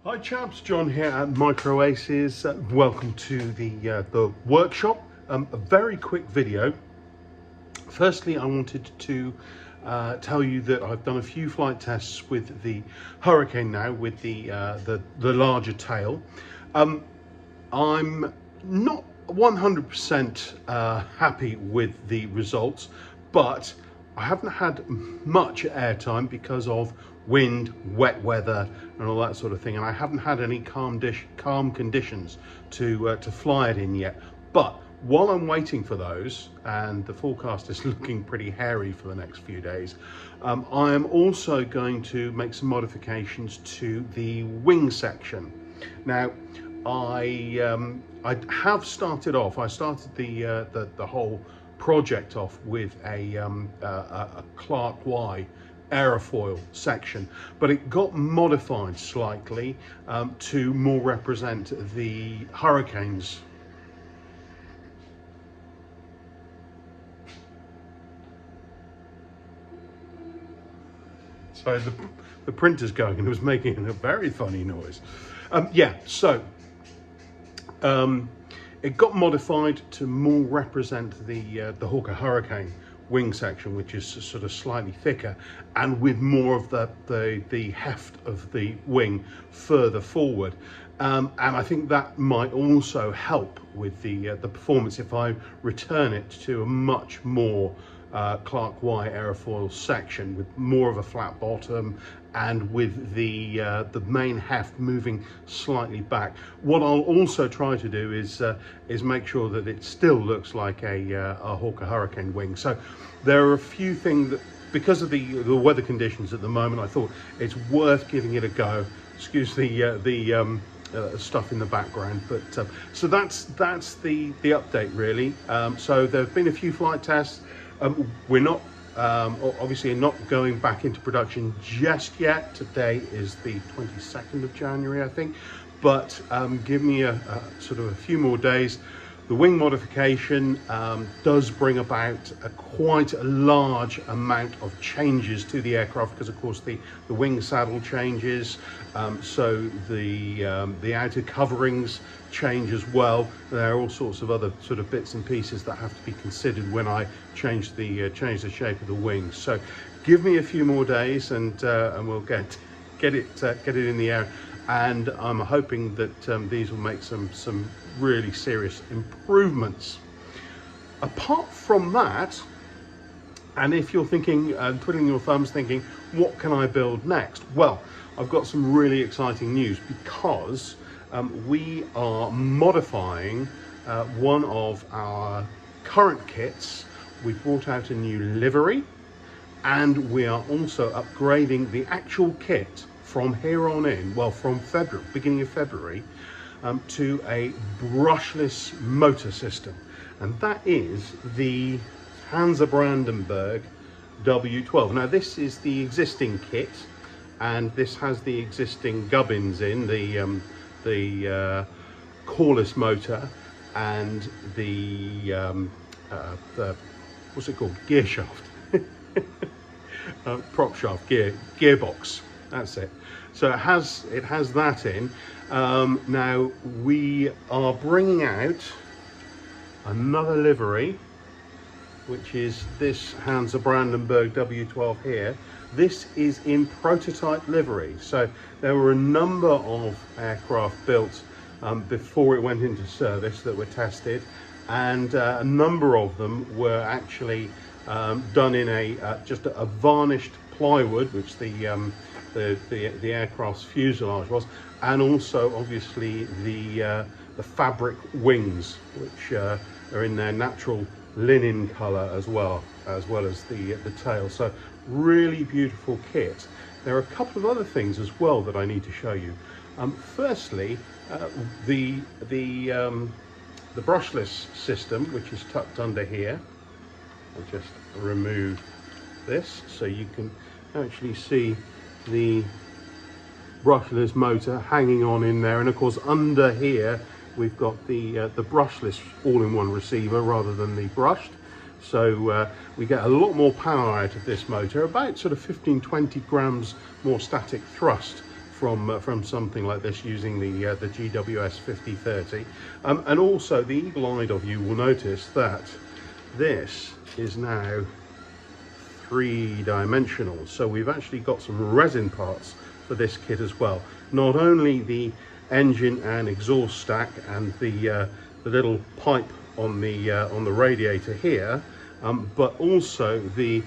Hi chaps, John here at Micro Aces. Welcome to the workshop. A very quick video. Firstly, I wanted to tell you that I've done a few flight tests with the Hurricane now, with the larger tail. I'm not 100% happy with the results, but I haven't had much airtime because of wind, wet weather and all that sort of thing, and I haven't had any calm conditions to fly it in yet. But while I'm waiting for those, and the forecast is looking pretty hairy for the next few days, I am also going to make some modifications to the wing section. Now, I have started off. I started the whole project off with a Clark Y aerofoil section, but it got modified slightly to more represent the Hurricanes. So the printer's going and it was making a very funny noise. It got modified to more represent the Hawker Hurricane wing section, which is sort of slightly thicker and with more of the heft of the wing further forward. And I think that might also help with the performance if I return it to a much more Clark Y aerofoil section with more of a flat bottom and with the main heft moving slightly back. What I'll also try to do is make sure that it still looks like a Hawker Hurricane wing. So there are a few things that, because of the weather conditions at the moment, I thought it's worth giving it a go. Excuse the stuff in the background, but so that's the update really. So there have been a few flight tests. We're not obviously not going back into production just yet. Today is the 22nd of January, I think, but give me a sort of a few more days. The wing modification does bring about quite a large amount of changes to the aircraft, because of course the wing saddle changes, so the outer coverings change as well. There are all sorts of other sort of bits and pieces that have to be considered when I change the shape of the wings. So give me a few more days and we'll get it in the air. And I'm hoping that these will make some really serious improvements. Apart from that, and if you're thinking, twiddling your thumbs thinking, what can I build next? Well, I've got some really exciting news, because we are modifying one of our current kits. We've brought out a new livery, and we are also upgrading the actual kit from here on in, well, from February, beginning of February, to a brushless motor system, and that is the Hansa Brandenburg W12. Now, this is the existing kit, and this has the existing gubbins in the coreless motor and the what's it called? Gear shaft, prop shaft, gearbox. That's it. So it has that in. Now we are bringing out another livery, which is this Hansa Brandenburg W12 here. This is in prototype livery. So there were a number of aircraft built before it went into service that were tested, and a number of them were actually done in just a varnished plywood, which the aircraft's fuselage was, and also obviously the fabric wings, which are in their natural linen color as well as the tail. So really beautiful kit. There are a couple of other things as well that I need to show you. Firstly, the brushless system, which is tucked under here. I'll just remove this so you can actually see the brushless motor hanging on in there, and of course under here we've got the brushless all-in-one receiver rather than the brushed. So we get a lot more power out of this motor, about sort of 15-20 grams more static thrust from something like this using the GWS 5030. And also the eagle-eyed of you will notice that this is now three-dimensional, so we've actually got some resin parts for this kit as well. Not only the engine and exhaust stack and the little pipe on the radiator here, but also the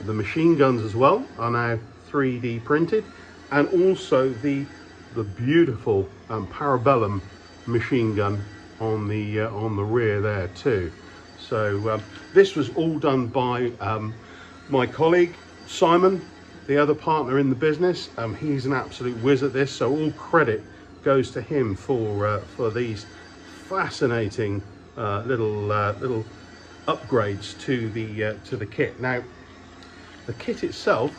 machine guns as well are now 3D printed, and also the beautiful Parabellum machine gun on the rear there too. So this was all done by my colleague Simon, the other partner in the business. He's an absolute whiz at this, so all credit goes to him for these fascinating little upgrades to the kit. Now, the kit itself,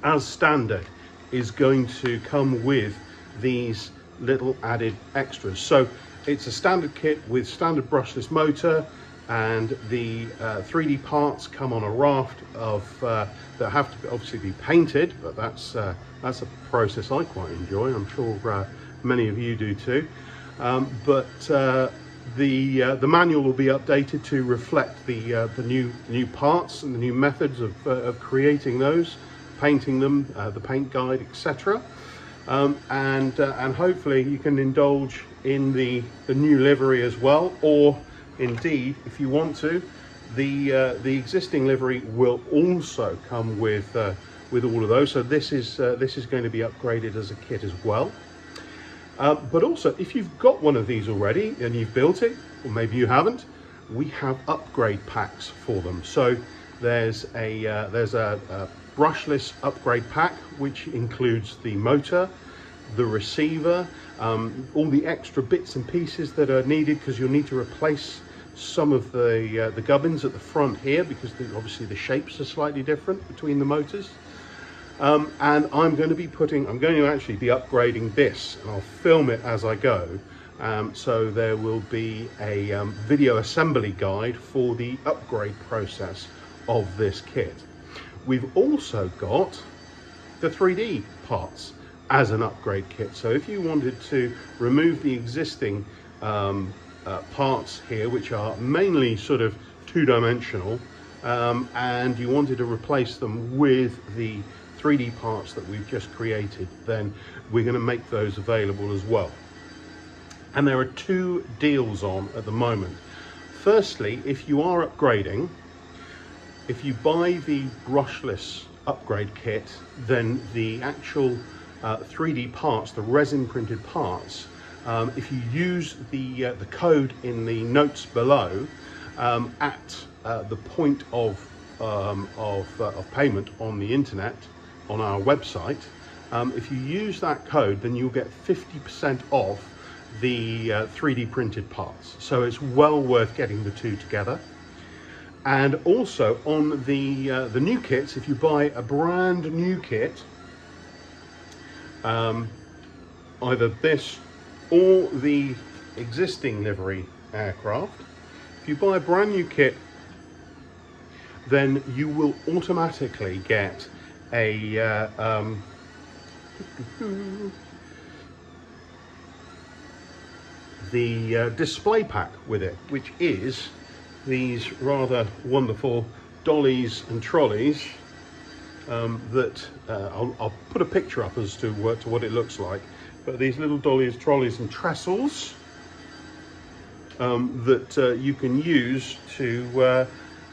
as standard, is going to come with these little added extras. So it's a standard kit with standard brushless motor, and the 3D parts come on a raft of that have to obviously be painted, but that's a process I quite enjoy. I'm sure many of you do too. But the manual will be updated to reflect the new parts and the new methods of creating those, painting them, the paint guide, etc. And hopefully you can indulge in the new livery as well, or indeed, if you want to, the existing livery will also come with all of those. So this is going to be upgraded as a kit as well. But also, if you've got one of these already and you've built it, or maybe you haven't, we have upgrade packs for them. So there's a brushless upgrade pack, which includes the motor, the receiver, all the extra bits and pieces that are needed, because you'll need to replace some of the gubbins at the front here, because obviously the shapes are slightly different between the motors. And I'm going to actually be upgrading this, and I'll film it as I go. So there will be a video assembly guide for the upgrade process of this kit. We've also got the 3D parts as an upgrade kit. So if you wanted to remove the existing parts here, which are mainly sort of two-dimensional, and you wanted to replace them with the 3D parts that we've just created, then we're going to make those available as well. And there are two deals on at the moment. Firstly, if you are upgrading, if you buy the brushless upgrade kit, then the actual 3D parts, the resin printed parts, if you use the code in the notes below at the point of payment on the internet, on our website, if you use that code, then you'll get 50% off the 3D printed parts. So it's well worth getting the two together. And also on the new kits, if you buy a brand new kit, either this or the existing livery aircraft, if you buy a brand new kit, then you will automatically get a the display pack with it, which is these rather wonderful dollies and trolleys that I'll put a picture up as to what it looks like. But these little dollies, trolleys and trestles that you can use to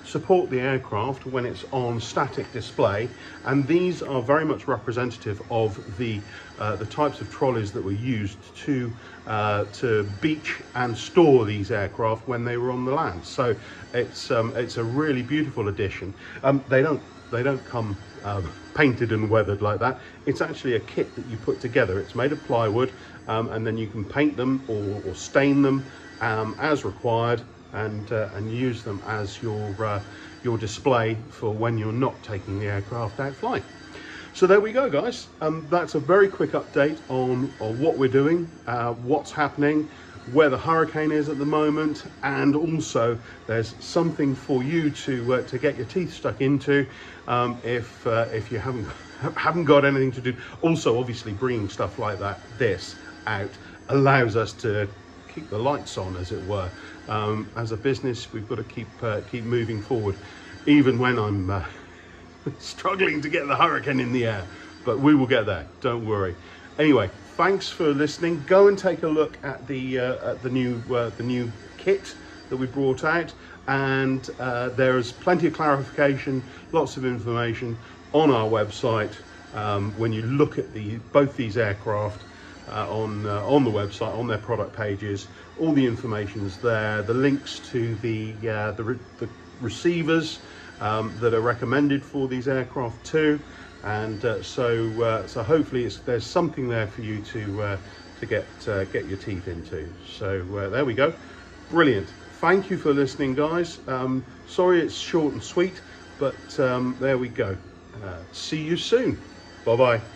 support the aircraft when it's on static display, and these are very much representative of the types of trolleys that were used to beach and store these aircraft when they were on the land. So it's a really beautiful addition. They don't come painted and weathered like that. It's actually a kit that you put together. It's made of plywood, and then you can paint them or stain them as required, and use them as your display for when you're not taking the aircraft out flying. So there we go, guys. That's a very quick update on what we're doing, what's happening, where the Hurricane is at the moment, and also there's something for you to get your teeth stuck into if you haven't haven't got anything to do. Also, obviously, bringing stuff like this out allows us to keep the lights on, as it were. As a business, we've got to keep moving forward, even when I'm struggling to get the Hurricane in the air. But we will get there, don't worry. Anyway, thanks for listening. Go and take a look at the new kit that we brought out, and there's plenty of clarification, lots of information on our website. When you look at both these aircraft on the website, on their product pages, all the information is there. The links to the receivers that are recommended for these aircraft too, and so hopefully there's something there for you to get your teeth into. So there we go, brilliant. Thank you for listening, guys. Sorry it's short and sweet, but there we go. See you soon. Bye bye.